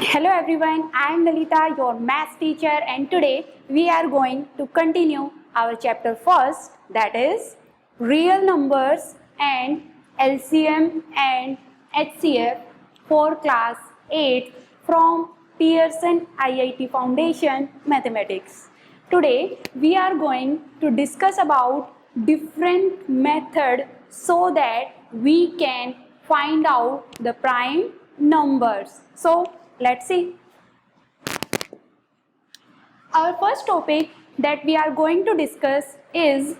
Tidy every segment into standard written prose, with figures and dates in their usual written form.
Hello everyone, I am Lalita, your maths teacher, and today we are going to continue our chapter first, that is real numbers and LCM and HCF for class 8 from Pearson IIT Foundation Mathematics. Today we are going to discuss about different method so that we can find out the prime numbers. So let's see. Our first topic that we are going to discuss is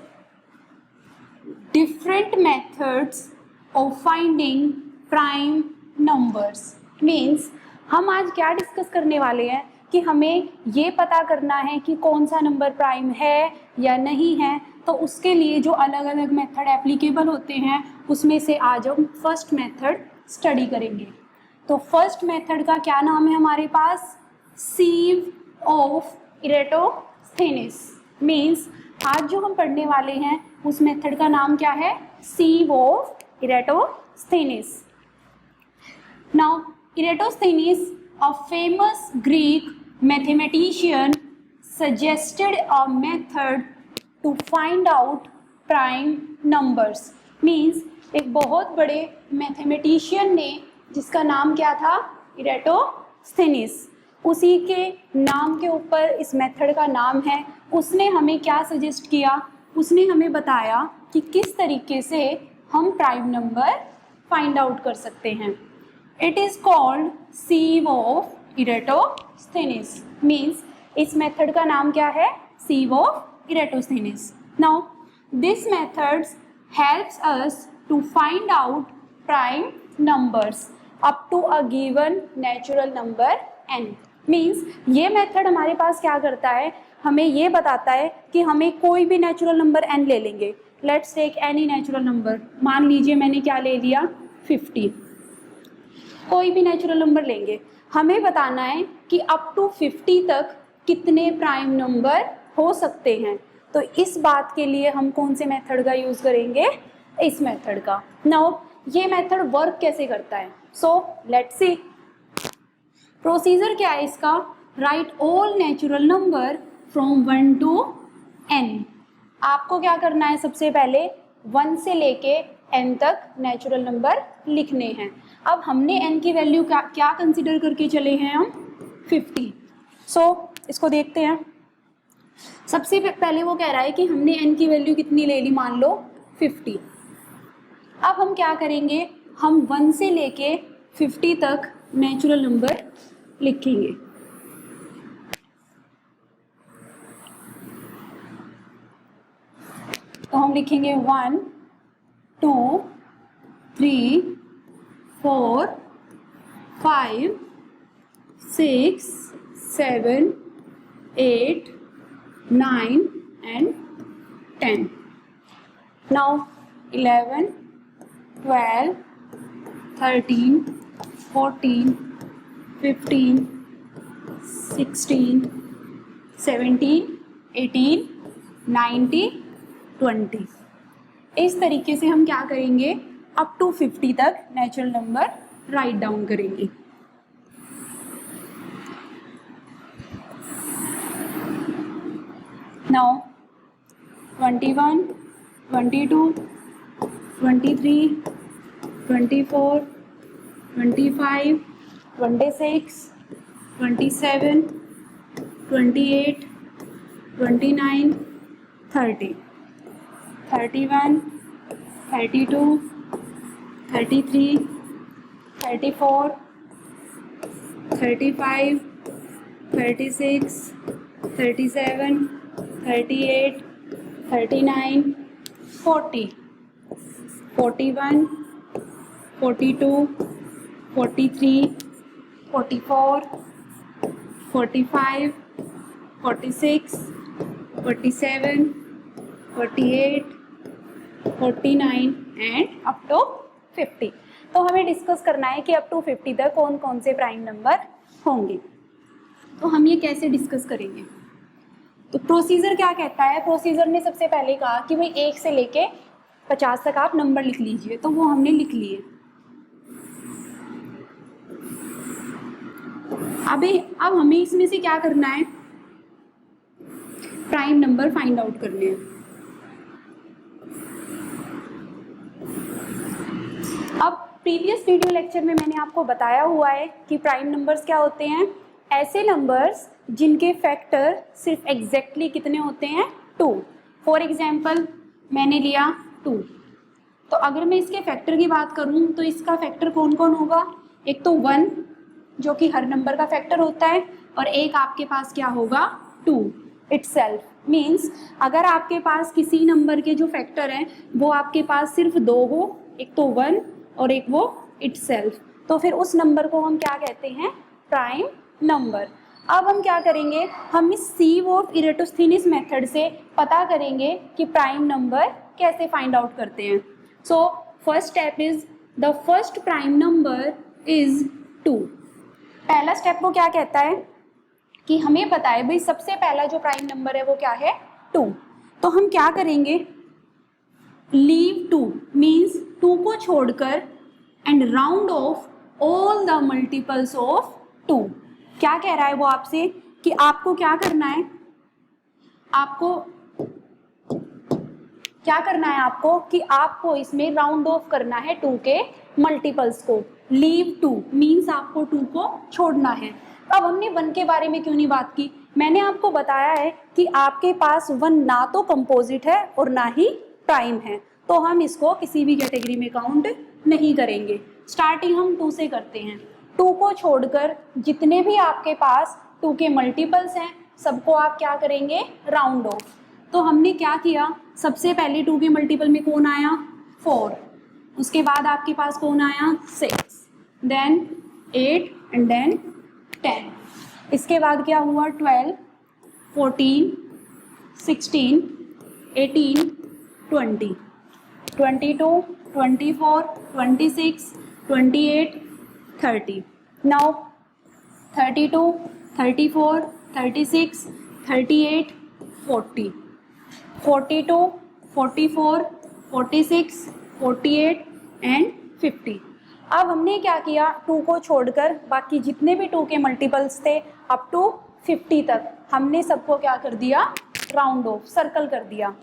different methods of finding prime numbers. Means हम आज क्या discuss करने वाले हैं कि हमें ये पता करना है कि कौन सा नंबर प्राइम है या नहीं है, तो उसके लिए जो अलग अलग मेथड एप्लीकेबल होते हैं उसमें से आज हम फर्स्ट मेथड स्टडी करेंगे. तो फर्स्ट मेथड का क्या नाम है हमारे पास? सीव ऑफ इरेटोस्थेनिस. मीन्स आज जो हम पढ़ने वाले हैं उस मेथड का नाम क्या है? Sieve of Eratosthenes. Now Eratosthenes, a famous Greek mathematician, suggested a method to find out prime numbers. Means एक बहुत बड़े मैथमेटिशियन ने जिसका नाम क्या था? इरेटोस्थेनिस. उसी के नाम के ऊपर इस मेथड का नाम है. उसने हमें क्या सजेस्ट किया? उसने हमें बताया कि किस तरीके से हम प्राइम नंबर फाइंड आउट कर सकते हैं. It is called sieve of Eratosthenes. Means इस मेथड का नाम क्या है? Sieve of Eratosthenes. Now this method helps us to find out prime numbers up to a given natural number n. Means ये method हमारे पास क्या करता है? हमें ये बताता है कि हमें कोई भी नेचुरल नंबर n ले लेंगे. Let's take any natural number. मान लीजिए मैंने क्या ले लिया? 50. कोई भी नेचुरल नंबर लेंगे. हमें बताना है कि अप टू 50 तक कितने प्राइम नंबर हो सकते हैं. तो इस बात के लिए हम कौन से मेथड का यूज़ करेंगे? इस मेथड का. नाउ ये मेथड वर्क कैसे करता है? So let's see. प्रोसीजर क्या है इसका? Right all natural number from 1 to n. आपको क्या करना है? सबसे पहले 1 से लेके n तक नेचुरल नंबर लिखने हैं. अब हमने n की वैल्यू क्या कंसिडर करके चले हैं हम? 50. सो इसको देखते हैं. सबसे पहले वो कह रहा है कि हमने n की वैल्यू कितनी ले ली? मान लो 50. अब हम क्या करेंगे? हम 1 से लेके 50 तक नेचुरल नंबर लिखेंगे. तो हम लिखेंगे 1 2 3 4 5 6 7 8 9 and 10. Now 11 12 13 14 15 16 17 18 19 20. इस तरीके से हम क्या करेंगे? अप टू 50 तक नेचुरल नंबर राइट डाउन करेंगे. Now 21 22 23 24 25 26 27 28 29 30 31 32 33 34 35 36 37 38 39 40 41 42 43 44 45 46 47 48 49 and up to 50. तो हमें डिस्कस करना है कि अप टू 50 तक कौन कौन से प्राइम नंबर होंगे. तो हम ये कैसे डिस्कस करेंगे? तो प्रोसीजर क्या कहता है? प्रोसीजर ने सबसे पहले कहा कि भाई 1 से लेके 50 तक आप नंबर लिख लीजिए. तो वो हमने लिख लिए. अब हमें इसमें से क्या करना है, प्राइम नंबर फाइंड आउट करने हैं। अब प्रीवियस वीडियो लेक्चर में मैंने आपको बताया हुआ है कि प्राइम नंबर्स क्या होते हैं, ऐसे नंबर्स जिनके फैक्टर सिर्फ एग्जैक्टली कितने होते हैं, 2। फॉर एग्जाम्पल मैंने लिया 2, तो अगर मैं इसके फैक्टर की बात करूं तो इसका फैक्टर कौन कौन होगा, एक तो 1 जो कि हर नंबर का फैक्टर होता है, और एक आपके पास क्या होगा 2 इटसेल्फ। मीन्स अगर आपके पास किसी नंबर के जो फैक्टर हैं वो आपके पास सिर्फ 2 हो, एक तो 1 और एक वो इटसेल्फ, तो फिर उस नंबर को हम क्या कहते हैं, प्राइम नंबर। अब हम क्या करेंगे, हम इस सीवोर्फ इरेटोस्थेनीस मेथड से पता करेंगे कि प्राइम नंबर कैसे फाइंड आउट करते हैं। So first step is the first prime number is 2। पहला स्टेप वो क्या कहता है कि हमें पता है भाई सबसे पहला जो प्राइम नंबर है वो क्या है, 2। तो हम क्या करेंगे, लीव 2 मीन्स 2 को छोड़कर and round of all the multiples of 2। क्या कह रहा है वो आपसे कि आपको क्या करना है, आपको क्या करना है, आपको इसमें राउंड ऑफ करना है 2 के मल्टीपल्स को। लीव 2 मीन्स आपको 2 को छोड़ना है। अब हमने 1 के बारे में क्यों नहीं बात की, मैंने आपको बताया है कि आपके पास 1 ना तो कंपोजिट है और ना ही प्राइम है, तो हम इसको किसी भी कैटेगरी में काउंट नहीं करेंगे। स्टार्टिंग हम 2 से करते हैं। 2 को छोड़कर जितने भी आपके पास 2 के मल्टीपल्स हैं सबको आप क्या करेंगे, राउंड ऑफ। तो हमने क्या किया, सबसे पहले 2 के मल्टीपल में कौन आया, 4, उसके बाद आपके पास कौन आया, 6, देन 8 एंड देन 10। इसके बाद क्या हुआ, 12, 14, 16, 18, 20, 22, 24, 26, 28, 30। Now 32, 34, 36, 38, 40, 42, 44, 46, 48 and 50। अब हमने क्या किया, 2 को छोड़कर बाकी जितने भी 2 के मल्टीपल्स थे अप टू 50 तक हमने सबको क्या कर दिया, राउंड ऑफ, सर्कल कर दिया।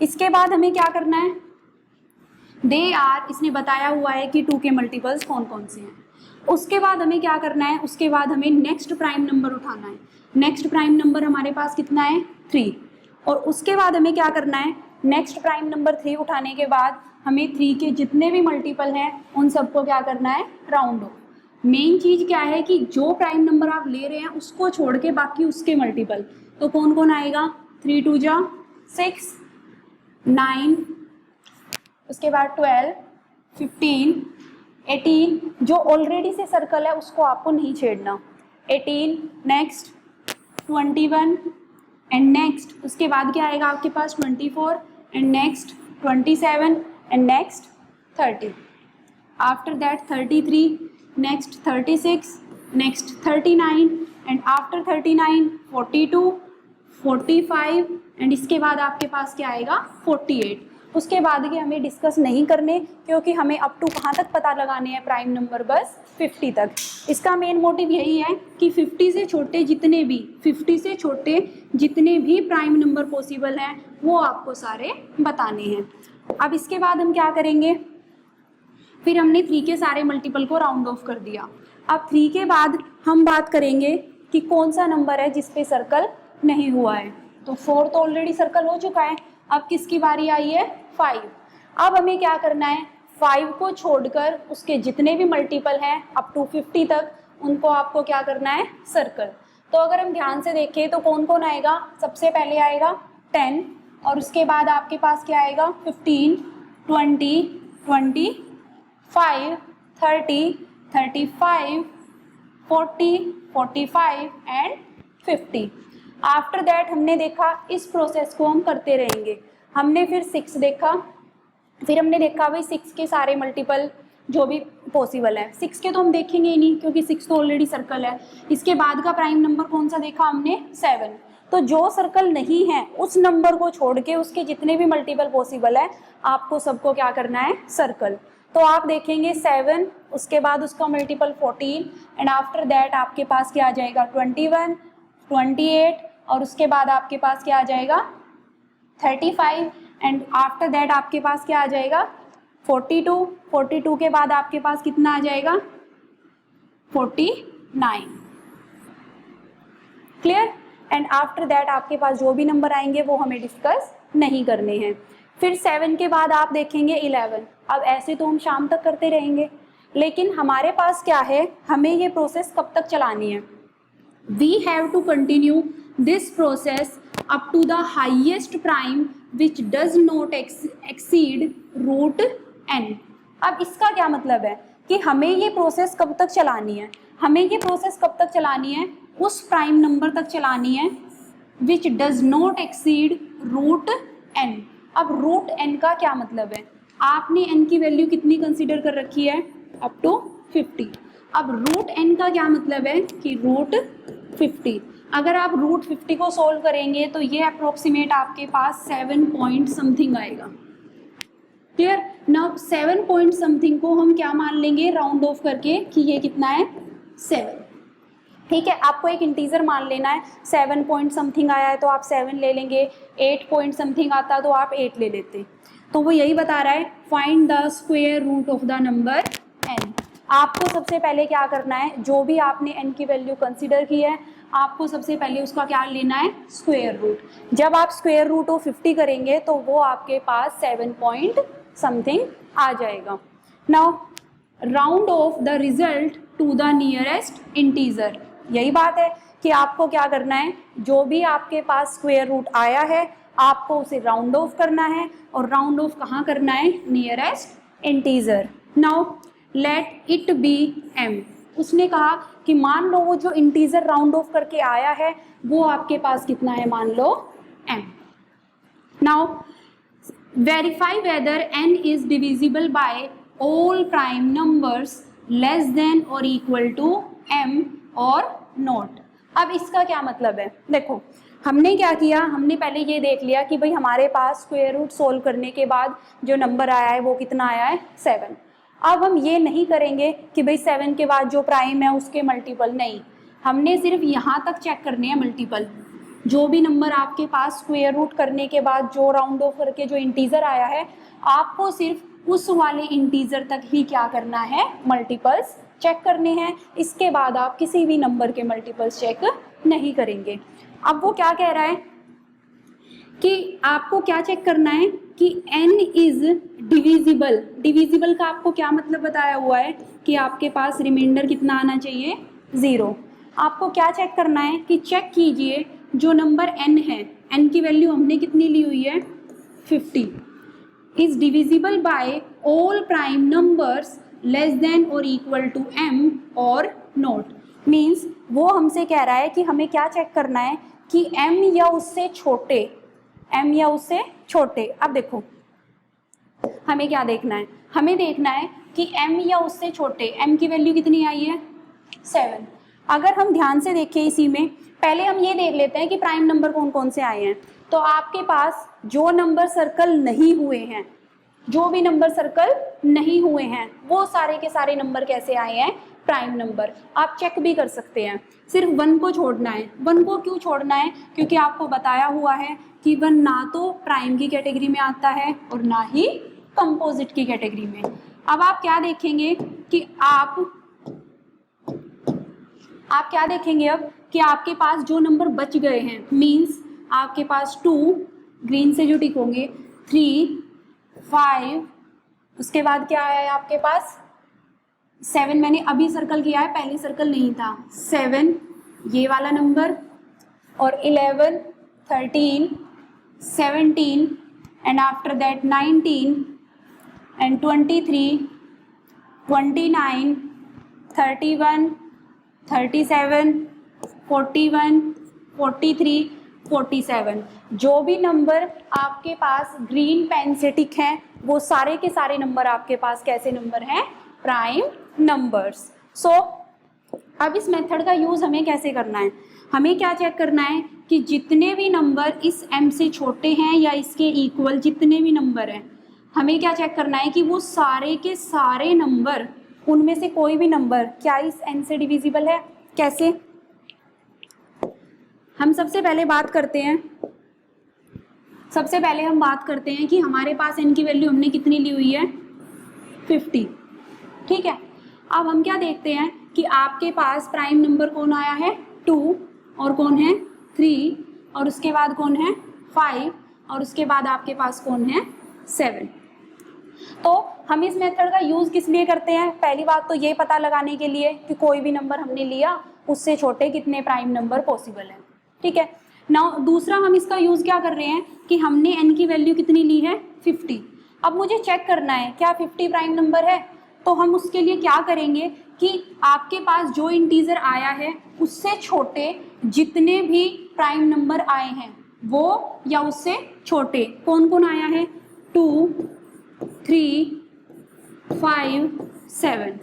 इसके बाद हमें क्या करना है, दे आर, इसने बताया हुआ है कि 2 के मल्टीपल्स कौन कौन से हैं। उसके बाद हमें क्या करना है, उसके बाद हमें नेक्स्ट प्राइम नंबर उठाना है। नेक्स्ट प्राइम नंबर हमारे पास कितना है, 3। और उसके बाद हमें क्या करना है, नेक्स्ट प्राइम नंबर 3 उठाने के बाद हमें 3 के जितने भी मल्टीपल हैं उन सबको क्या करना है, राउंड ऑफ। मेन चीज़ क्या है कि जो प्राइम नंबर आप ले रहे हैं उसको छोड़ के बाकी उसके मल्टीपल, तो कौन कौन आएगा, 3 2 जा 6, 9, उसके बाद 12, 15, 18, जो ऑलरेडी से सर्कल है उसको आपको नहीं छेड़ना, 18, नेक्स्ट 21 एंड नेक्स्ट, उसके बाद क्या आएगा आपके पास 24 and next 27 and next 30, after that 33, next 36, next 39 and after 39 42, 45 and इसके बाद आपके पास क्या आएगा 48। उसके बाद के हमें डिस्कस नहीं करने क्योंकि हमें अप टू कहाँ तक पता लगाने हैं प्राइम नंबर, बस 50 तक। इसका मेन मोटिव यही है कि 50 से छोटे जितने भी प्राइम नंबर पॉसिबल हैं वो आपको सारे बताने हैं। अब इसके बाद हम क्या करेंगे, फिर हमने 3 के सारे मल्टीपल को राउंड ऑफ कर दिया। अब 3 के बाद हम बात करेंगे कि कौन सा नंबर है जिस पे सर्कल नहीं हुआ है। तो 4 तो ऑलरेडी सर्कल हो चुका है, अब किसकी बारी आई है, 5। अब हमें क्या करना है, 5 को छोड़कर उसके जितने भी मल्टीपल हैं अप टू 50 तक उनको आपको क्या करना है, सर्कल। तो अगर हम ध्यान से देखें तो कौन कौन आएगा, सबसे पहले आएगा 10 और उसके बाद आपके पास क्या आएगा 15, 20, 25, 30, 35, 40, 45 एंड 50। आफ्टर दैट हमने देखा इस प्रोसेस को हम करते रहेंगे। हमने फिर 6 देखा, फिर हमने देखा भाई 6 के सारे मल्टीपल जो भी पॉसिबल है। 6 के तो हम देखेंगे ही नहीं क्योंकि 6 तो ऑलरेडी सर्कल है। इसके बाद का प्राइम नंबर कौन सा देखा हमने, 7। तो जो सर्कल नहीं है उस नंबर को छोड़ के उसके जितने भी मल्टीपल पॉसिबल है आपको सबको क्या करना है, सर्कल। तो आप देखेंगे 7, उसके बाद उसका मल्टीपल 14 एंड आफ्टर दैट आपके पास क्या आ जाएगा 21, 28 और उसके बाद आपके पास क्या आ जाएगा 35 एंड आफ्टर दैट आपके पास क्या आ जाएगा 42, 42 के बाद आपके पास कितना आ जाएगा 49। क्लियर? एंड आफ्टर दैट आपके पास जो भी नंबर आएंगे वो हमें डिस्कस नहीं करने हैं। फिर 7 के बाद आप देखेंगे 11। अब ऐसे तो हम शाम तक करते रहेंगे, लेकिन हमारे पास क्या है, हमें ये प्रोसेस कब तक चलानी है। We have to continue this process up to the highest prime which does not exceed root n। अब इसका क्या मतलब है कि हमें ये प्रोसेस कब तक चलानी है, हमें ये प्रोसेस कब तक चलानी है, उस प्राइम नंबर तक चलानी है which does not exceed root n। अब रूट n का क्या मतलब है, आपने n की वैल्यू कितनी कंसीडर कर रखी है, अप टू 50। अब रूट n का क्या मतलब है कि रूट 50। अगर आप रूट 50 को सोल्व करेंगे तो ये अप्रोक्सीमेट आपके पास 7 पॉइंट समथिंग आएगा। क्लियर? नाउ 7 पॉइंट समथिंग को हम क्या मान लेंगे, राउंड ऑफ करके कि ये कितना है 7। ठीक है, आपको एक इंटीजर मान लेना है, 7 पॉइंट समथिंग आया है तो आप 7 ले लेंगे, 8 पॉइंट समथिंग आता तो आप 8 ले लेते। तो वो यही बता रहा है find the square root of the number n। आपको सबसे पहले क्या करना है, जो भी आपने n की वैल्यू कंसीडर की है आपको सबसे पहले उसका क्या लेना है, स्क्वायर रूट। जब आप स्क्वायर रूट ऑफ 50 करेंगे तो वो आपके पास 7 पॉइंट समथिंग आ जाएगा। Now round off the result to the nearest integer. यही बात है कि आपको क्या करना है, जो भी आपके पास स्क्वायर रूट आया है आपको उसे राउंड ऑफ करना है, और राउंड ऑफ कहाँ करना है, nearest integer. Now let it be m। उसने कहा कि मान लो वो जो इंटीजर राउंड ऑफ करके आया है वो आपके पास कितना है, मान लो m। Now verify whether n is divisible by all prime numbers less than और इक्वल टू m और नॉट। अब इसका क्या मतलब है, देखो हमने क्या किया, हमने पहले ये देख लिया कि भाई हमारे पास स्क्वायर रूट सोल्व करने के बाद जो नंबर आया है वो कितना आया है 7। अब हम ये नहीं करेंगे कि भाई 7 के बाद जो प्राइम है उसके मल्टीपल, नहीं, हमने सिर्फ यहाँ तक चेक करने हैं मल्टीपल। जो भी नंबर आपके पास स्क्वायर रूट करने के बाद जो राउंड ऑफ करके जो इंटीजर आया है आपको सिर्फ उस वाले इंटीजर तक ही क्या करना है, मल्टीपल्स चेक करने हैं। इसके बाद आप किसी भी नंबर के मल्टीपल्स चेक नहीं करेंगे। अब वो क्या कह रहा है कि आपको क्या चेक करना है कि n इज डिविजिबल। डिविजिबल का आपको क्या मतलब बताया हुआ है कि आपके पास रिमाइंडर कितना आना चाहिए, 0। आपको क्या चेक करना है कि चेक कीजिए जो नंबर n है, n की वैल्यू हमने कितनी ली हुई है 50, is divisible by all prime numbers less than और इक्वल टू m और नॉट। मीन्स वो हमसे कह रहा है कि हमें क्या चेक करना है कि m या उससे छोटे, m या उससे छोटे। अब देखो हमें क्या देखना है, हमें देखना है कि m या उससे छोटे, m की वैल्यू कितनी आई है 7। अगर हम ध्यान से देखें इसी में, पहले हम ये देख लेते हैं कि प्राइम नंबर कौन कौन से आए हैं। तो आपके पास जो नंबर सर्कल नहीं हुए हैं, जो भी नंबर सर्कल नहीं हुए हैं वो सारे के सारे नंबर कैसे आए हैं, प्राइम नंबर। आप चेक भी कर सकते हैं, सिर्फ 1 को छोड़ना है। 1 को क्यों छोड़ना है, क्योंकि आपको बताया हुआ है कि 1 ना तो प्राइम की कैटेगरी में आता है और ना ही कंपोजिट की कैटेगरी में। अब आप क्या देखेंगे कि आप क्या देखेंगे अब कि आपके पास जो नंबर बच गए हैं, मीन्स आपके पास 2 ग्रीन से जो टिक होंगे, 3, 5, उसके बाद क्या आया है आपके पास 7, मैंने अभी सर्कल किया है, पहले सर्कल नहीं था। 7 ये वाला नंबर, और 11, 13, 17 एंड आफ्टर दैट 19 एंड 23, 29, 31, 37, 41, 43, 47। जो भी नंबर आपके पास ग्रीन पेन से टिक हैं वो सारे के सारे नंबर आपके पास कैसे नंबर हैं, प्राइम नंबर्स। सो अब इस मेथड का यूज हमें कैसे करना है, हमें क्या चेक करना है कि जितने भी नंबर इस m से छोटे हैं या इसके इक्वल जितने भी नंबर हैं हमें क्या चेक करना है कि वो सारे के सारे नंबर, उनमें से कोई भी नंबर क्या इस n से डिविजिबल है। कैसे? हम सबसे पहले हम बात करते हैं कि हमारे पास n की वैल्यू हमने कितनी ली हुई है, 50। ठीक है, अब हम क्या देखते हैं कि आपके पास प्राइम नंबर कौन आया है, 2, और कौन है 3, और उसके बाद कौन है 5, और उसके बाद आपके पास कौन है 7। तो हम इस मेथड का यूज़ किस लिए करते हैं? पहली बात तो ये पता लगाने के लिए कि कोई भी नंबर हमने लिया उससे छोटे कितने प्राइम नंबर पॉसिबल हैं। ठीक है ना। दूसरा हम इसका यूज़ क्या कर रहे हैं कि हमने n की वैल्यू कितनी ली है, 50। अब मुझे चेक करना है क्या 50 प्राइम नंबर है, तो हम उसके लिए क्या करेंगे कि आपके पास जो इंटीजर आया है उससे छोटे जितने भी प्राइम नंबर आए हैं वो या उससे छोटे कौन कौन आया है, 2, 3, 5, 7।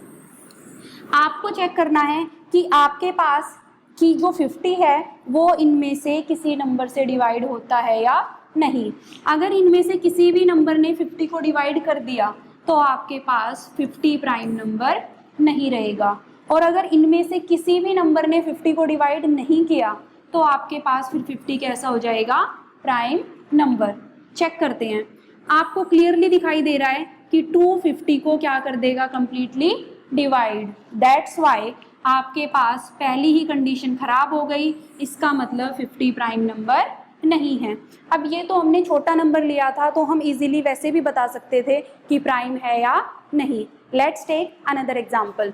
आपको चेक करना है कि आपके पास की जो 50 है वो इनमें से किसी नंबर से डिवाइड होता है या नहीं। अगर इनमें से किसी भी नंबर ने 50 को डिवाइड कर दिया तो आपके पास 50 प्राइम नंबर नहीं रहेगा, और अगर इनमें से किसी भी नंबर ने 50 को डिवाइड नहीं किया तो आपके पास फिर 50 कैसा हो जाएगा, प्राइम नंबर। चेक करते हैं, आपको क्लियरली दिखाई दे रहा है कि 250 को क्या कर देगा, कंप्लीटली डिवाइड। दैट्स वाई आपके पास पहली ही कंडीशन खराब हो गई, इसका मतलब 50 प्राइम नंबर नहीं है। अब ये तो हमने छोटा नंबर लिया था तो हम इजीली वैसे भी बता सकते थे कि प्राइम है या नहीं। Let's take another example.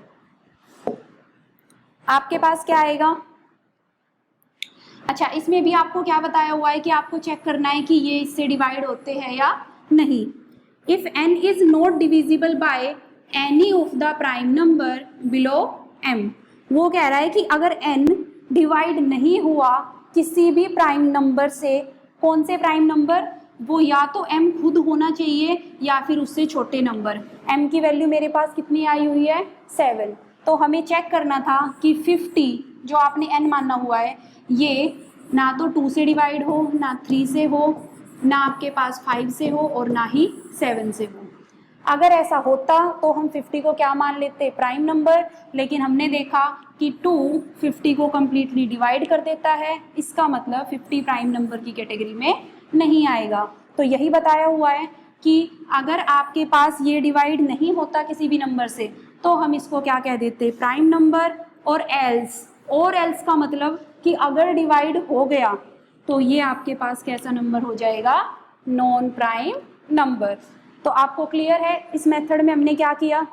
आपके पास क्या आएगा, अच्छा इसमें भी आपको क्या बताया हुआ है कि आपको चेक करना है कि ये इससे डिवाइड होते हैं या नहीं। If n is not divisible by any of the prime number below m, वो कह रहा है कि अगर n डिवाइड नहीं हुआ किसी भी प्राइम नंबर से, कौन से प्राइम नंबर, वो या तो m खुद होना चाहिए या फिर उससे छोटे नंबर। m की वैल्यू मेरे पास कितनी आई हुई है, 7। तो हमें चेक करना था कि 50 जो आपने n माना हुआ है ये ना तो 2 से डिवाइड हो, ना 3 से हो, ना आपके पास 5 से हो, और ना ही 7 से हो। अगर ऐसा होता तो हम 50 को क्या मान लेते, प्राइम नंबर, लेकिन हमने देखा कि 2 50 को कम्प्लीटली डिवाइड कर देता है, इसका मतलब 50 प्राइम नंबर की कैटेगरी में नहीं आएगा। तो यही बताया हुआ है कि अगर आपके पास ये डिवाइड नहीं होता किसी भी नंबर से तो हम इसको क्या कह देते, प्राइम नंबर। और एल्स का मतलब कि अगर डिवाइड हो गया तो ये आपके पास कैसा नंबर हो जाएगा, नॉन प्राइम नंबर। तो आपको क्लियर है इस मेथड में हमने क्या किया,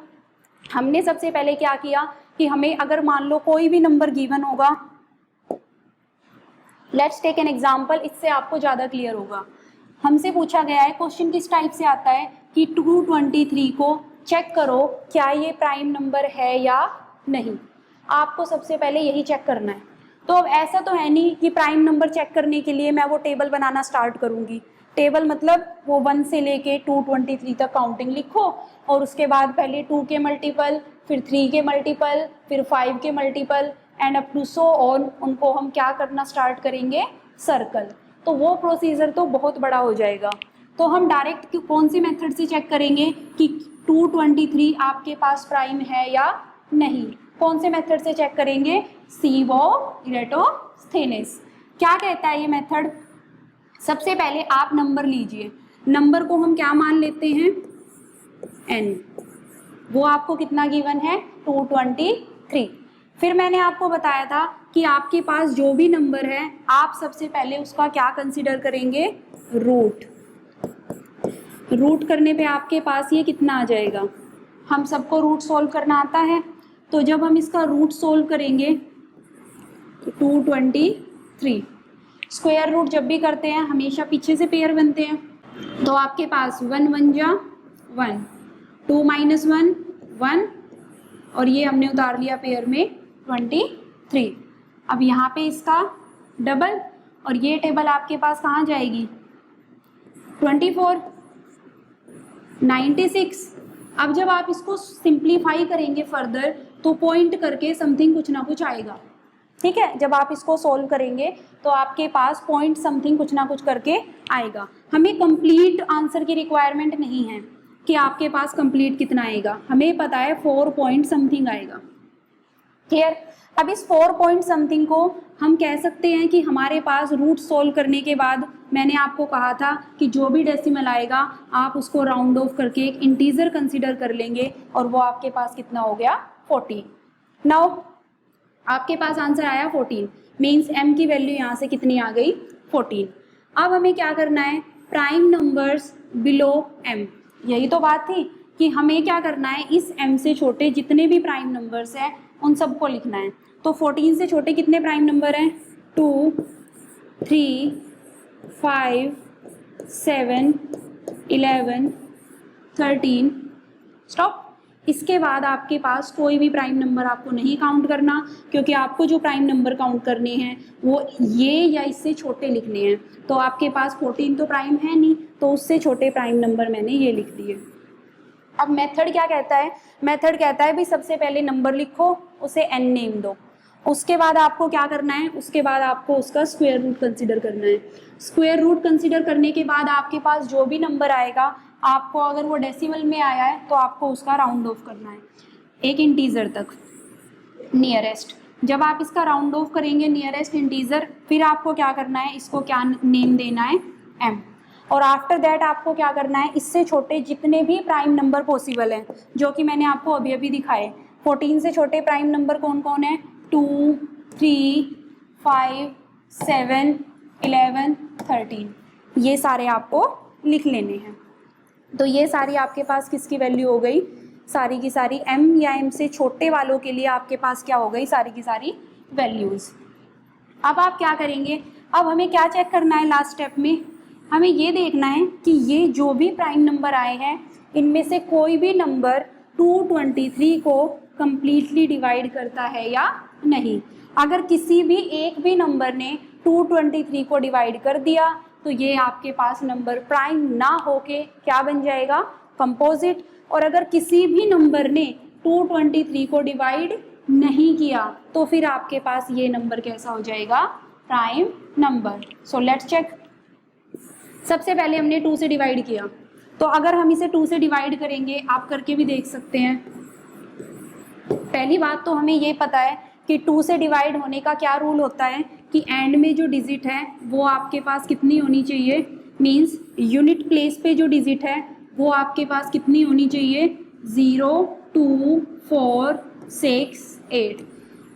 हमने सबसे पहले क्या किया कि हमें अगर मान लो कोई भी नंबर गिवन होगा, लेट्स टेक एन एग्जांपल, इससे आपको ज़्यादा क्लियर होगा। हमसे पूछा गया है, क्वेश्चन किस टाइप से आता है कि 223 को चेक करो क्या ये प्राइम नंबर है या नहीं। आपको सबसे पहले यही चेक करना है। तो अब ऐसा तो है नहीं कि प्राइम नंबर चेक करने के लिए मैं वो टेबल बनाना स्टार्ट करूँगी। टेबल मतलब वो 1 से लेके 223 तक काउंटिंग लिखो, और उसके बाद पहले 2 के मल्टीपल, फिर 3 के मल्टीपल, फिर 5 के multiple, and up to so on, उनको हम क्या करना स्टार्ट करेंगे, सर्कल। तो वो प्रोसीजर तो बहुत बड़ा हो जाएगा। तो हम डायरेक्ट कौन सी मेथड से चेक करेंगे कि 223 आपके पास प्राइम है या नहीं। कौन से मेथड से चेक करेंगे, इरेटोस्थेनेस। क्या कहता है ये मेथड, सबसे पहले आप नंबर लीजिए, नंबर को हम क्या मान लेते हैं, n। वो आपको कितना गिवन है, 223। फिर मैंने आपको बताया था कि आपके पास जो भी नंबर है आप सबसे पहले उसका क्या कंसीडर करेंगे, रूट। रूट करने पे आपके पास ये कितना आ जाएगा, हम सबको रूट सॉल्व करना आता है। तो जब हम इसका रूट सॉल्व करेंगे 223, स्क्वायर रूट जब भी करते हैं हमेशा पीछे से पेयर बनते हैं। तो आपके पास 1 1 जा 1, 2 माइनस 1 1, और ये हमने उतार लिया पेयर में 23। अब यहाँ पे इसका डबल, और ये टेबल आपके पास कहाँ जाएगी, 24 96। अब जब आप इसको सिंप्लीफाई करेंगे फर्दर तो पॉइंट करके समथिंग कुछ ना कुछ आएगा। ठीक है, जब आप इसको सॉल्व करेंगे तो आपके पास पॉइंट समथिंग कुछ ना कुछ करके आएगा। हमें कंप्लीट आंसर की रिक्वायरमेंट नहीं है, कि आपके पास कंप्लीट कितना आएगा, हमें पता है 4 पॉइंट समथिंग आएगा। क्लियर। अब इस 4 पॉइंट समथिंग को हम कह सकते हैं कि हमारे पास रूट सोल्व करने के बाद मैंने आपको कहा था कि जो भी डेसिमल आएगा आप उसको राउंड ऑफ करके एक इंटीजर कंसीडर कर लेंगे और वो आपके पास कितना हो गया 14। नाउ आपके पास आंसर आया 14, मीन्स m की वैल्यू यहाँ से कितनी आ गई 14। अब हमें क्या करना है, प्राइम नंबर्स बिलो m, यही तो बात थी कि हमें क्या करना है, इस m से छोटे जितने भी प्राइम नंबर्स हैं उन सबको लिखना है। तो 14 से छोटे कितने प्राइम नंबर हैं, 2, 3, 5, 7, 11, 13, स्टॉप। इसके बाद आपके पास कोई भी प्राइम नंबर आपको नहीं काउंट करना, क्योंकि आपको जो प्राइम नंबर काउंट करने हैं वो ये या इससे छोटे लिखने हैं। तो आपके पास 14 तो प्राइम है नहीं, तो उससे छोटे प्राइम नंबर मैंने ये लिख दिए। अब मेथड क्या कहता है, मेथड कहता है भी सबसे पहले नंबर लिखो, उसे n नेम दो, उसके बाद आपको क्या करना है, उसके बाद आपको उसका स्क्वायर रूट कंसीडर करना है। स्क्वायर रूट कंसीडर करने के बाद आपके पास जो भी नंबर आएगा, आपको अगर वो डेसिमल में आया है तो आपको उसका राउंड ऑफ करना है एक इंटीजर तक, नियरेस्ट। जब आप इसका राउंड ऑफ करेंगे नियरेस्ट इंटीजर, फिर आपको क्या करना है, इसको क्या नेम देना है m, और आफ्टर दैट आपको क्या करना है, इससे छोटे जितने भी प्राइम नंबर पॉसिबल हैं, जो कि मैंने आपको अभी अभी दिखाए। 14 से छोटे प्राइम नंबर कौन कौन है, 2, 3, 5, 7, 11, 13, ये सारे आपको लिख लेने हैं। तो ये सारी आपके पास किसकी वैल्यू हो गई, सारी की सारी m या m से छोटे वालों के लिए आपके पास क्या हो गई, सारी की सारी वैल्यूज़। अब आप क्या करेंगे, अब हमें क्या चेक करना है, लास्ट स्टेप में हमें ये देखना है कि ये जो भी प्राइम नंबर आए हैं इनमें से कोई भी नंबर 223 को कंप्लीटली डिवाइड करता है या नहीं। अगर किसी भी एक भी नंबर ने 223 को डिवाइड कर दिया तो ये आपके पास नंबर प्राइम ना होके क्या बन जाएगा, कंपोजिट। और अगर किसी भी नंबर ने 223 को डिवाइड नहीं किया तो फिर आपके पास ये नंबर कैसा हो जाएगा, prime number. So let's check. सबसे पहले हमने 2 से डिवाइड किया, तो अगर हम इसे 2 से डिवाइड करेंगे, आप करके भी देख सकते हैं। पहली बात तो हमें ये पता है कि 2 से डिवाइड होने का क्या रूल होता है कि एंड में जो डिजिट है वो आपके पास कितनी होनी चाहिए, मींस यूनिट प्लेस पे जो डिजिट है वो आपके पास कितनी होनी चाहिए, 0, 2, 4, 6, 8।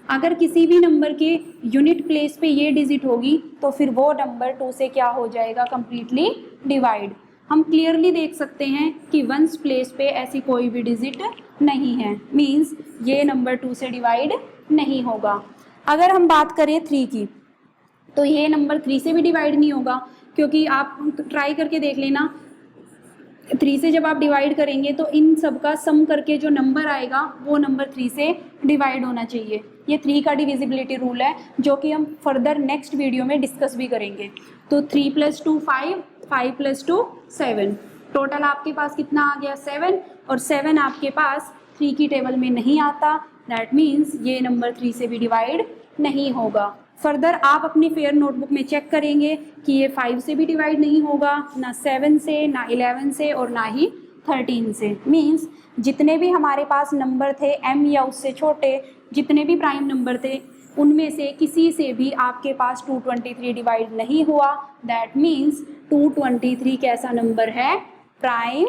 अगर किसी भी नंबर के यूनिट प्लेस पे ये डिजिट होगी तो फिर वो नंबर 2 से क्या हो जाएगा, कंप्लीटली डिवाइड। हम क्लियरली देख सकते हैं कि वंस प्लेस पे ऐसी कोई भी डिजिट नहीं है, मींस ये नंबर 2 से डिवाइड नहीं होगा। अगर हम बात करें 3 की, तो ये नंबर 3 से भी डिवाइड नहीं होगा, क्योंकि आप ट्राई करके देख लेना, 3 से जब आप डिवाइड करेंगे तो इन सब का सम करके जो नंबर आएगा वो नंबर 3 से डिवाइड होना चाहिए। ये 3 का डिविजिबिलिटी रूल है, जो कि हम फर्दर नेक्स्ट वीडियो में डिस्कस भी करेंगे। तो 3 + 2 5, 5 + 2 7, टोटल आपके पास कितना आ गया 7, और 7 आपके पास 3 की टेबल में नहीं आता, दैट मीन्स ये नंबर 3 से भी डिवाइड नहीं होगा। फर्दर आप अपनी फेयर नोटबुक में चेक करेंगे कि ये 5 से भी डिवाइड नहीं होगा, ना 7 से, ना 11 से, और ना ही 13 से। मीन्स जितने भी हमारे पास नंबर थे m या उससे छोटे, जितने भी प्राइम नंबर थे, उनमें से किसी से भी आपके पास 223 डिवाइड नहीं हुआ। दैट मीन्स 223 कैसा नंबर है, prime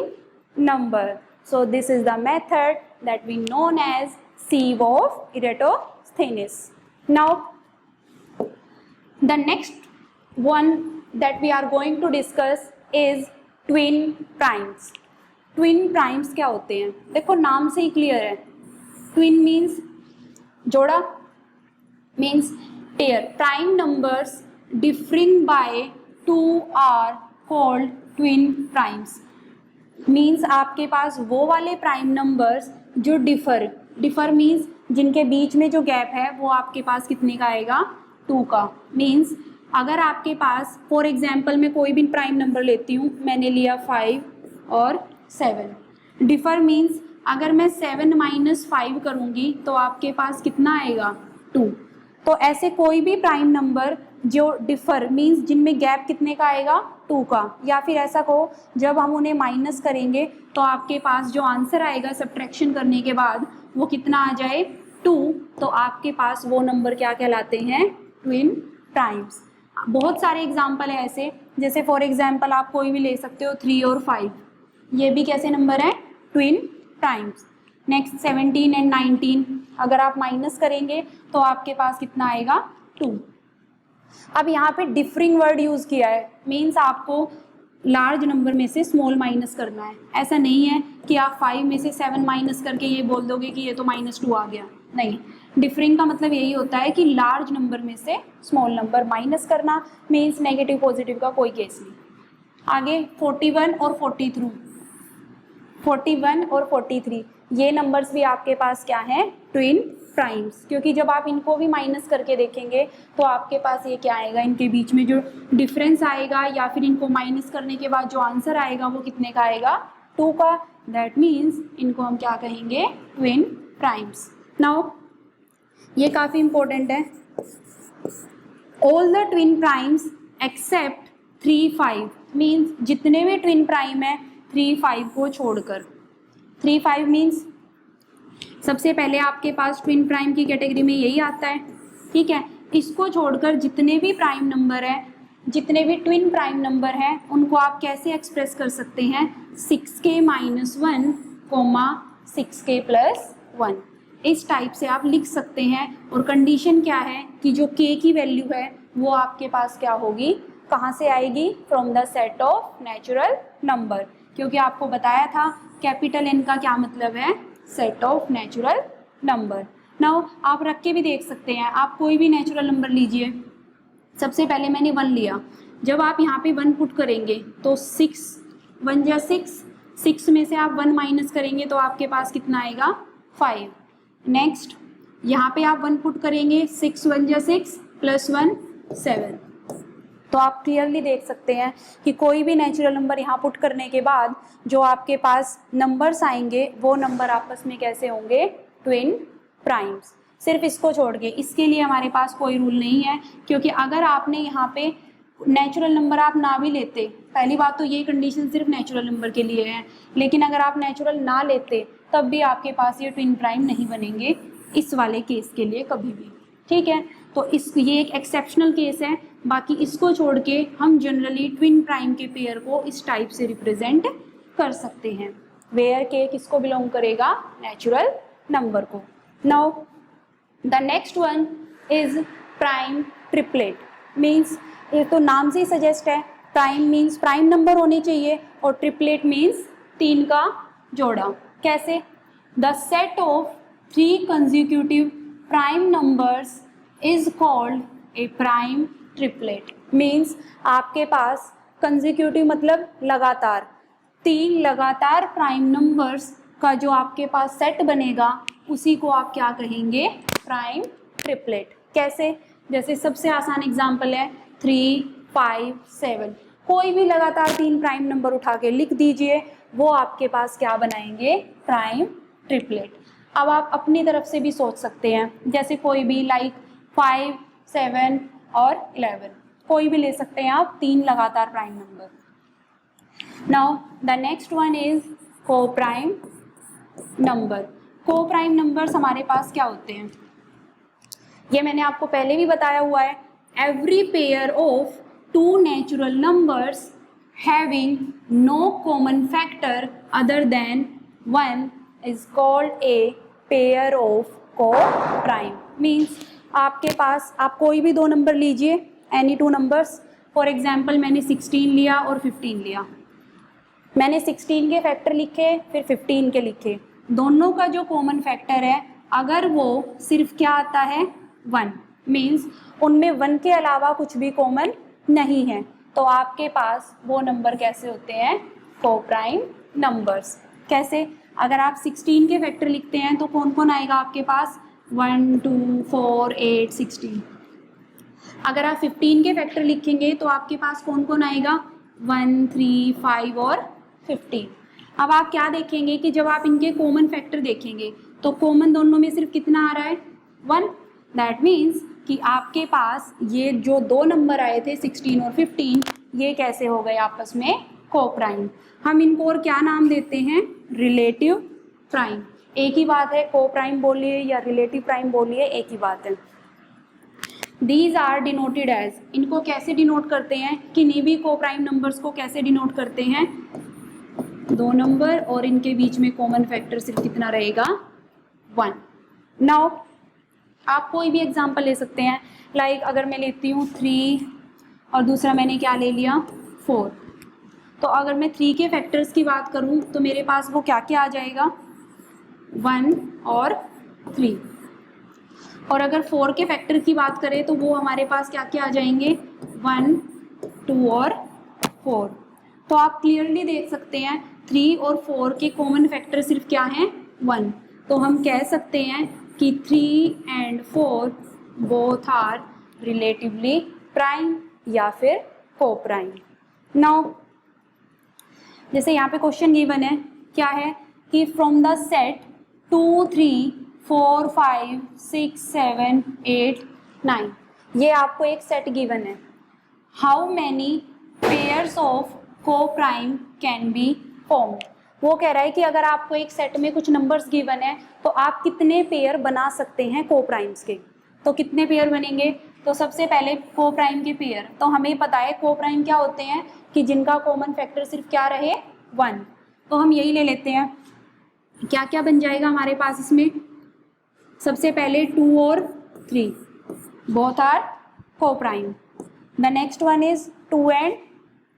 number. So this is the method that we known as sieve of Eratosthenes. Now the next one that we are going to discuss is twin primes. Twin primes क्या होते हैं, देखो नाम से ही clear है, twin means जोड़ा, means pair. Prime numbers differing by 2 are called twin primes. Means आपके पास वो वाले प्राइम नंबर्स जो डिफर मीन्स जिनके बीच में जो गैप है वो आपके पास कितने का आएगा, 2 का। मीन्स अगर आपके पास फॉर एग्जांपल मैं कोई भी प्राइम नंबर लेती हूँ, मैंने लिया 5 और 7। डिफर मीन्स अगर मैं 7 - 5 करूँगी तो आपके पास कितना आएगा, 2। तो तो ऐसे कोई भी प्राइम नंबर जो डिफर मीन्स जिनमें गैप कितने का आएगा 2 का, या फिर ऐसा कहो जब हम उन्हें माइनस करेंगे तो आपके पास जो आंसर आएगा सब्ट्रैक्शन करने के बाद वो कितना आ जाए 2, तो आपके पास वो नंबर क्या कहलाते हैं ट्विन प्राइम्स। बहुत सारे एग्जाम्पल है ऐसे, जैसे फॉर एग्जाम्पल आप कोई भी ले सकते हो 3 और 5, ये भी कैसे नंबर है ट्विन प्राइम्स। नेक्स्ट 17 एंड 19 अगर आप माइनस करेंगे तो आपके पास कितना आएगा 2। अब यहाँ पे डिफरिंग वर्ड यूज किया है, मीन्स आपको लार्ज नंबर में से स्मॉल माइनस करना है। ऐसा नहीं है कि आप 5 में से 7 माइनस करके ये बोल दोगे कि ये तो -2 आ गया, नहीं। डिफरिंग का मतलब यही होता है कि लार्ज नंबर में से स्मॉल नंबर माइनस करना, मीन्स नेगेटिव पॉजिटिव का कोई केस नहीं। आगे 41 और 43, 41 और 43 ये नंबर्स भी आपके पास क्या हैं ट्विन प्राइम्स, क्योंकि जब आप इनको भी माइनस करके देखेंगे तो आपके पास ये क्या आएगा, इनके बीच में जो डिफरेंस आएगा या फिर इनको माइनस करने के बाद जो आंसर आएगा वो कितने का आएगा 2 का। दैट मीन्स इनको हम क्या कहेंगे ट्विन प्राइम्स। नाउ ये काफ़ी इंपॉर्टेंट है, all the twin primes except 3, 5 means जितने भी ट्विन प्राइम है 3, 5 को छोड़कर। 3, 5 मीन्स सबसे पहले आपके पास ट्विन प्राइम की कैटेगरी में यही आता है, ठीक है। इसको छोड़कर जितने भी प्राइम नंबर है, जितने भी ट्विन प्राइम नंबर हैं उनको आप कैसे एक्सप्रेस कर सकते हैं 6k - 1, 6k + 1 इस टाइप से आप लिख सकते हैं। और कंडीशन क्या है कि जो k की वैल्यू है वो आपके पास क्या होगी, कहाँ से आएगी, from the set of natural number, क्योंकि आपको बताया था कैपिटल N का क्या मतलब है set of natural number. Now आप रख के भी देख सकते हैं, आप कोई भी नेचुरल नंबर लीजिए। सबसे पहले मैंने 1 लिया, जब आप यहाँ पे 1 पुट करेंगे तो 6 1 जा 6, 6 में से आप 1 माइनस करेंगे तो आपके पास कितना आएगा 5। नेक्स्ट यहाँ पे आप 1 पुट करेंगे, 6 1 जा 6 + 1 7। तो आप क्लियरली देख सकते हैं कि कोई भी नेचुरल नंबर यहाँ पुट करने के बाद जो आपके पास नंबर्स आएंगे वो नंबर आपस में कैसे होंगे ट्विन प्राइम्स, सिर्फ इसको छोड़ के। इसके लिए हमारे पास कोई रूल नहीं है, क्योंकि अगर आपने यहाँ पे नेचुरल नंबर आप ना भी लेते, पहली बात तो ये कंडीशन सिर्फ नेचुरल नंबर के लिए है, लेकिन अगर आप नेचुरल ना लेते तब भी आपके पास ये ट्विन प्राइम नहीं बनेंगे इस वाले केस के लिए कभी भी, ठीक है। तो ये एक एक्सेप्शनल केस है, बाकी इसको छोड़ के हम जनरली ट्विन प्राइम के पेयर को इस टाइप से रिप्रेजेंट कर सकते हैं, वेयर के किसको बिलोंग करेगा नेचुरल नंबर को। Now the next one is prime triplet, means ये तो नाम से ही सजेस्ट है, प्राइम मीन्स प्राइम नंबर होने चाहिए और ट्रिपलेट मीन्स 3 का जोड़ा। कैसे, the set of 3 consecutive prime numbers is called A prime triplet, means आपके पास कंसेक्यूटिव मतलब लगातार, 3 लगातार प्राइम नंबर्स का जो आपके पास सेट बनेगा उसी को आप क्या कहेंगे प्राइम ट्रिपलेट। कैसे, जैसे सबसे आसान एग्जांपल है 3 5 7, कोई भी लगातार 3 प्राइम नंबर उठा के लिख दीजिए, वो आपके पास क्या बनाएंगे प्राइम ट्रिपलेट। अब आप अपनी तरफ से भी सोच सकते हैं, जैसे कोई भी लाइक 5 7 और 11 कोई भी ले सकते हैं आप, 3 लगातार prime number. Now the next one is को प्राइम नंबर। को प्राइम नंबर्स हमारे पास क्या होते हैं, ये मैंने आपको पहले भी बताया हुआ है, every pair of 2 natural numbers having no common factor other than 1 is called a pair of coprime. Means आपके पास आप कोई भी 2 नंबर लीजिए, एनी 2 नंबर्स, फॉर एग्जाम्पल मैंने 16 लिया और 15 लिया, मैंने 16 के फैक्टर लिखे फिर 15 के लिखे, दोनों का जो कॉमन फैक्टर है अगर वो सिर्फ क्या आता है 1, मीन्स उनमें 1 के अलावा कुछ भी कॉमन नहीं है, तो आपके पास वो नंबर कैसे होते हैं को प्राइम नंबर्स। कैसे, अगर आप 16 के फैक्टर लिखते हैं तो कौन कौन आएगा आपके पास 1 2 4 8 16। अगर आप 15 के फैक्टर लिखेंगे तो आपके पास कौन कौन आएगा 1 3 5 और 15। अब आप क्या देखेंगे कि जब आप इनके कॉमन फैक्टर देखेंगे तो कॉमन दोनों में सिर्फ कितना आ रहा है 1, दैट मीन्स कि आपके पास ये जो दो नंबर आए थे 16 और 15, ये कैसे हो गए आपस में को-प्राइम। हम इनको और क्या नाम देते हैं, रिलेटिव प्राइम। एक ही बात है, को-प्राइम बोलिए या रिलेटिव प्राइम बोलिए, एक ही बात है। These are denoted as, इनको कैसे डिनोट करते हैं, किन्हीं भी को-प्राइम नंबर्स को कैसे डिनोट करते हैं, दो नंबर और इनके बीच में कॉमन फैक्टर सिर्फ कितना रहेगा, 1। नाउ आप कोई भी एग्जांपल ले सकते हैं, लाइक अगर मैं लेती हूँ 3 और दूसरा मैंने क्या ले लिया 4, तो अगर मैं 3 के फैक्टर्स की बात करूँ तो मेरे पास वो क्या क्या आ जाएगा, 1 और 3। और अगर 4 के फैक्टर की बात करें तो वो हमारे पास क्या क्या आ जाएंगे, 1, 2 और 4। तो आप क्लियरली देख सकते हैं 3 और 4 के कॉमन फैक्टर सिर्फ क्या हैं, 1। तो हम कह सकते हैं कि 3 and 4 both are relatively prime या फिर को-प्राइम। नाउ जैसे यहाँ पे क्वेश्चन गिवन है, क्या है कि फ्रॉम द सेट 2, 3, 4, 5, 6, 7, 8, 9, ये आपको एक सेट गिवन है। How many pairs of co-prime can be formed. वो कह रहा है कि अगर आपको एक सेट में कुछ नंबर्स गिवन है तो आप कितने पेयर बना सकते हैं को-प्राइम्स के। तो कितने पेयर बनेंगे, तो सबसे पहले को-प्राइम के पेयर, तो हमें पता है को-प्राइम क्या होते हैं कि जिनका कॉमन फैक्टर सिर्फ क्या रहे, 1। तो हम यही ले लेते हैं। क्या क्या बन जाएगा हमारे पास इसमें, सबसे पहले 2 और 3 both are coprime. The next one is 2 and,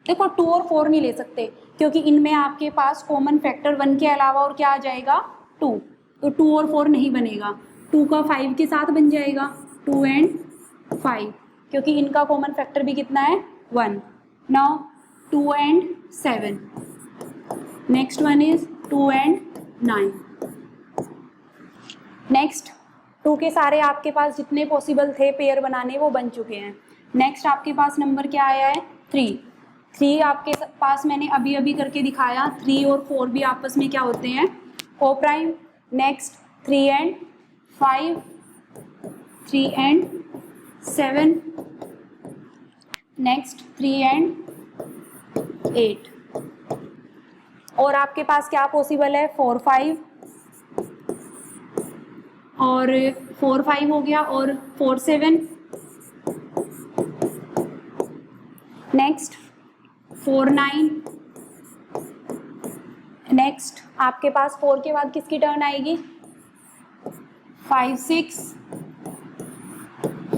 देखो 2 और 4 नहीं ले सकते क्योंकि इनमें आपके पास कॉमन फैक्टर 1 के अलावा और क्या आ जाएगा, 2। तो 2 और 4 नहीं बनेगा। 2 का 5 के साथ बन जाएगा, 2 एंड 5, क्योंकि इनका कॉमन फैक्टर भी कितना है, 1। Now 2 and 7, next one is 2 and 9। Next 2 के सारे आपके पास जितने पॉसिबल थे पेयर बनाने वो बन चुके हैं। नेक्स्ट आपके पास नंबर क्या आया है, 3 आपके पास मैंने अभी अभी करके दिखाया, 3 और 4 भी आपस में क्या होते हैं, co-prime. Next 3 and 5, 3 and 7, next 3 and 8। और आपके पास क्या पॉसिबल है, 4, 5 और 4, 5 हो गया और 4, 7। नेक्स्ट 4, 9। नेक्स्ट आपके पास 4 के बाद किसकी टर्न आएगी, 5, 6,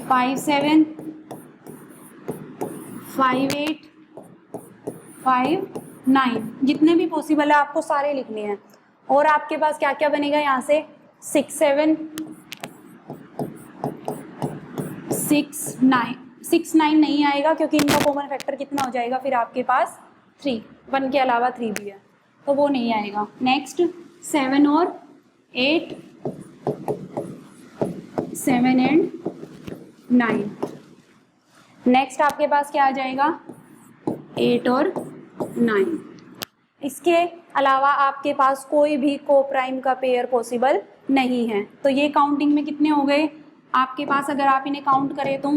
5, 7, 5, 8, 5, 9। जितने भी पॉसिबल है आपको सारे लिखने हैं। और आपके पास क्या क्या बनेगा यहाँ से, 6, 7, 6, 9। 6, 9 नहीं आएगा क्योंकि इनका कॉमन फैक्टर कितना हो जाएगा फिर आपके पास, 3। 1 के अलावा 3 भी है तो वो नहीं आएगा। नेक्स्ट 7 और 8, 7 एंड 9। नेक्स्ट आपके पास क्या आ जाएगा, 8 और 9। इसके अलावा आपके पास कोई भी को-प्राइम का पेयर पॉसिबल नहीं है। तो ये काउंटिंग में कितने हो गए आपके पास, अगर आप इन्हें काउंट करें तो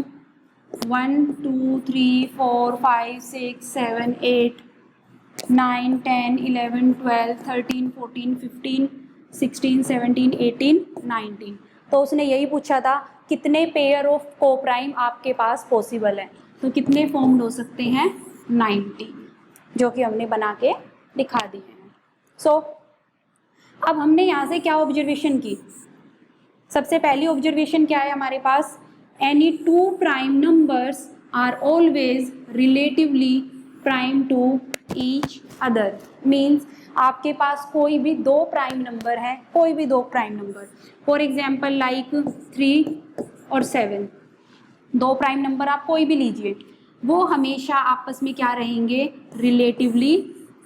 1, 2, 3, 4, 5, 6, 7, 8, 9, 10, 11, 12, 13, 14, 15, 16, 17, 18, 19। तो उसने यही पूछा था कितने पेयर ऑफ को-प्राइम आपके पास पॉसिबल है, तो कितने फॉर्म्ड हो सकते हैं, 90, जो कि हमने बना के दिखा दिए हैं। सो अब हमने यहाँ से क्या ऑब्जर्वेशन की, सबसे पहली ऑब्जर्वेशन क्या है हमारे पास, any 2 prime numbers are always relatively prime to each other. Means आपके पास कोई भी 2 प्राइम नंबर है, कोई भी 2 prime number, for example like 3 और 7, 2 प्राइम नंबर आप कोई भी लीजिए, वो हमेशा आपस में क्या रहेंगे, रिलेटिवली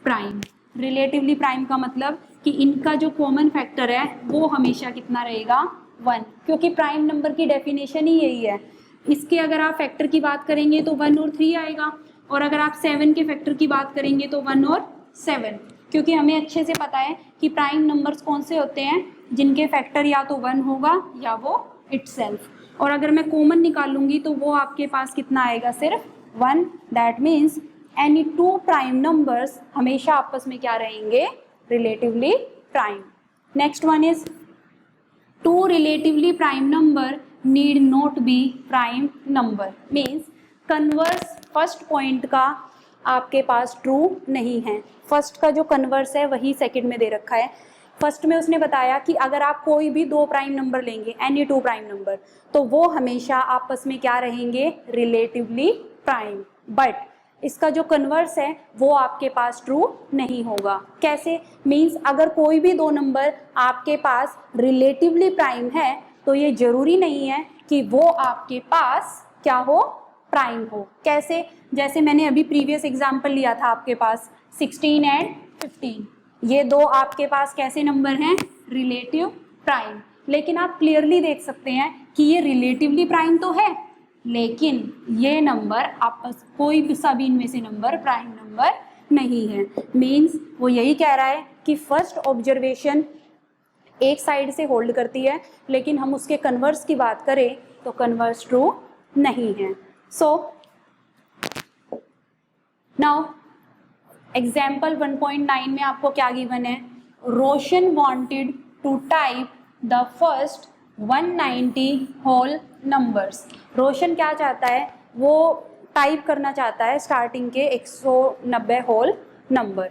प्राइम। रिलेटिवली प्राइम का मतलब कि इनका जो कॉमन फैक्टर है वो हमेशा कितना रहेगा, 1, क्योंकि प्राइम नंबर की डेफिनेशन ही यही है। इसके अगर आप फैक्टर की बात करेंगे तो 1 और 3 आएगा, और अगर आप 7 के फैक्टर की बात करेंगे तो 1 और 7, क्योंकि हमें अच्छे से पता है कि प्राइम नंबर्स कौन से होते हैं जिनके फैक्टर या तो 1 होगा या वो इटसेल्फ। और अगर मैं कॉमन निकालूंगी तो वो आपके पास कितना आएगा, सिर्फ 1। That means any two prime numbers हमेशा आपस में क्या रहेंगे, relatively prime. Next one is two relatively prime number need not be prime number. Means converse first point का आपके पास ट्रू नहीं है। फर्स्ट का जो कन्वर्स है वही सेकंड में दे रखा है। फर्स्ट में उसने बताया कि अगर आप कोई भी दो प्राइम नंबर लेंगे, एनी टू प्राइम नंबर, तो वो हमेशा आपस में क्या रहेंगे, रिलेटिवली प्राइम। बट इसका जो कन्वर्स है वो आपके पास ट्रू नहीं होगा। कैसे? मीन्स अगर कोई भी दो नंबर आपके पास रिलेटिवली प्राइम है तो ये जरूरी नहीं है कि वो आपके पास क्या हो, प्राइम हो। कैसे? जैसे मैंने अभी प्रीवियस एग्जाम्पल लिया था आपके पास 16 एंड 15, ये दो आपके पास कैसे नंबर हैं, रिलेटिव प्राइम। लेकिन आप क्लियरली देख सकते हैं कि ये रिलेटिवली प्राइम तो है, लेकिन ये नंबर आपस कोई भी सभी इनमें से नंबर प्राइम नंबर नहीं है। मीन्स वो यही कह रहा है कि फर्स्ट ऑब्जर्वेशन एक साइड से होल्ड करती है, लेकिन हम उसके कन्वर्स की बात करें तो कन्वर्स ट्रू नहीं है। सो नाउ एग्जाम्पल 1.9 में आपको क्या गिवन है, Roshan wanted to type the first 190 whole numbers. Roshan क्या चाहता है, वो टाइप करना चाहता है स्टार्टिंग के 190 whole number.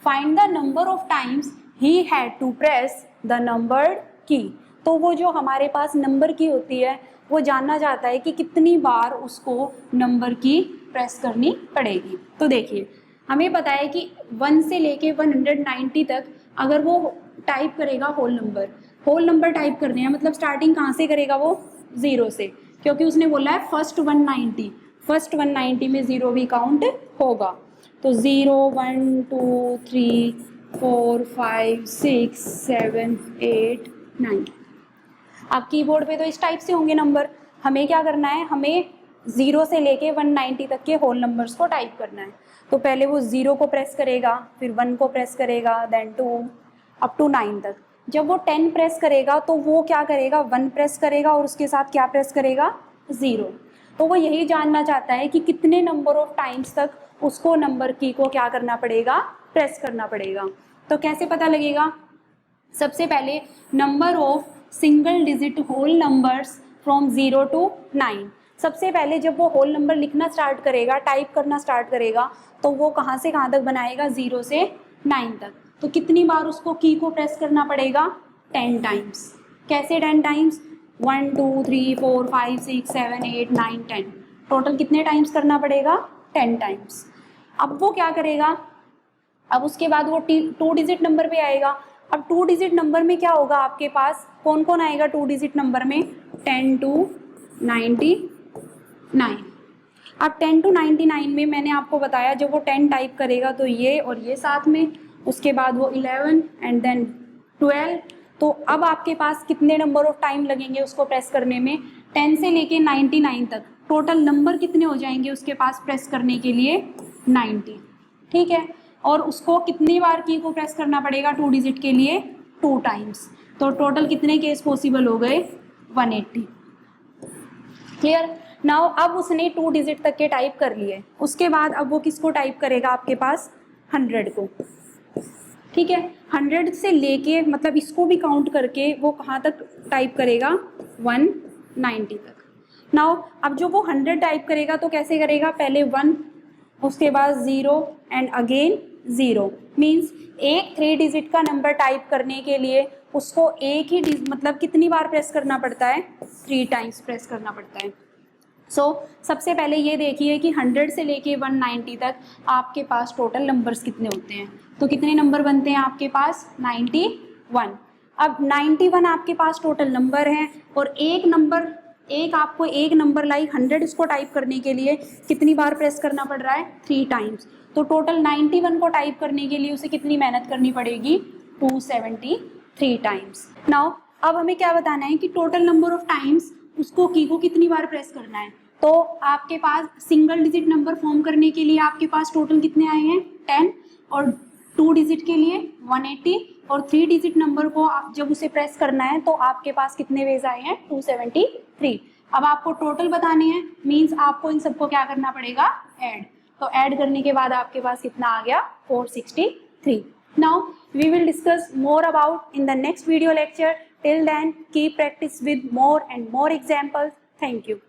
Find the number of times he had to press the numbered key. तो वो जो हमारे पास नंबर की होती है वो जानना चाहता है कि कितनी बार उसको नंबर की प्रेस करनी पड़ेगी। तो देखिए हमें पता है कि 1 से लेके 190 तक अगर वो टाइप करेगा होल नंबर टाइप करने हैं, मतलब स्टार्टिंग कहाँ से करेगा वो, 0 से, क्योंकि उसने बोला है फर्स्ट 190 में 0 भी काउंट होगा। तो 0 1 2 3 4 5 6 7 8 9। अब कीबोर्ड पे तो इस टाइप से होंगे नंबर। हमें क्या करना है, हमें 0 से लेके 190 तक के होल नंबर्स को टाइप करना है। तो पहले वो 0 को प्रेस करेगा, फिर 1 को प्रेस करेगा, देन 2 अप टू 9 तक। जब वो 10 प्रेस करेगा तो वो क्या करेगा, 1 प्रेस करेगा और उसके साथ क्या प्रेस करेगा, 0। तो वो यही जानना चाहता है कि कितने नंबर ऑफ टाइम्स तक उसको नंबर की को क्या करना पड़ेगा, प्रेस करना पड़ेगा। तो कैसे पता लगेगा, सबसे पहले number of single digit whole numbers from 0 to 9। सबसे पहले जब वो होल नंबर लिखना स्टार्ट करेगा, टाइप करना स्टार्ट करेगा, तो वो कहाँ से कहाँ तक बनाएगा, 0 से 9 तक। तो कितनी बार उसको की को प्रेस करना पड़ेगा, 10 टाइम्स। कैसे 10 टाइम्स, 1 2 3 4 5 6 7 8 9 10। टोटल कितने टाइम्स करना पड़ेगा, 10 टाइम्स। अब वो क्या करेगा, अब उसके बाद वो 2 डिजिट नंबर पे आएगा। अब 2 डिजिट नंबर में क्या होगा, आपके पास कौन कौन आएगा 2 डिजिट नंबर में, 10 to 99। अब 10 to 99 में मैंने आपको बताया जब वो 10 टाइप करेगा तो ये और ये साथ में, उसके बाद वो 11 एंड देन 12। तो अब आपके पास कितने नंबर ऑफ टाइम लगेंगे उसको प्रेस करने में, 10 से लेके 99 तक टोटल नंबर कितने हो जाएंगे उसके पास प्रेस करने के लिए, 90। ठीक है, और उसको कितनी बार की को प्रेस करना पड़ेगा 2 डिजिट के लिए, 2 टाइम्स। तो टोटल कितने केस पॉसिबल हो गए, 180। क्लियर। नाउ अब उसने 2 डिजिट तक के टाइप कर लिए, उसके बाद अब वो किसको टाइप करेगा, आपके पास 100 को। ठीक है, 100 से लेके मतलब इसको भी काउंट करके वो कहाँ तक टाइप करेगा, 190 तक। नाउ अब जो वो 100 टाइप करेगा तो कैसे करेगा, पहले 1, उसके बाद 0 एंड अगेन 0। मीन्स एक 3 डिजिट का नंबर टाइप करने के लिए उसको एक ही मतलब कितनी बार प्रेस करना पड़ता है, 3 टाइम्स प्रेस करना पड़ता है। सबसे पहले ये देखिए कि 100 से लेके 190 तक आपके पास टोटल नंबर्स कितने होते हैं। तो कितने नंबर बनते हैं आपके पास, 91। अब 91 आपके पास टोटल नंबर हैं और आपको एक नंबर लाइक 100 इसको टाइप करने के लिए कितनी बार प्रेस करना पड़ रहा है, 3 टाइम्स। तो टोटल 91 को टाइप करने के लिए उसे कितनी मेहनत करनी पड़ेगी, 273 टाइम्स। नाउ अब हमें क्या बताना है कि टोटल नंबर ऑफ टाइम्स उसको की को कितनी बार प्रेस करना है। तो आपके पास सिंगल डिजिट नंबर फॉर्म करने के लिए आपके पास टोटल कितने आए हैं, 10, और 2 डिजिट के लिए 180, और 3 डिजिट नंबर को आप जब उसे प्रेस करना है तो आपके पास कितने वेज आए हैं, 273। अब आपको टोटल बताने हैं, मीन्स आपको इन सबको क्या करना पड़ेगा, ऐड। तो ऐड करने के बाद आपके पास कितना आ गया, 463। Now we will discuss more about in the next video lecture. Till then, keep practice with more and more examples. Thank you.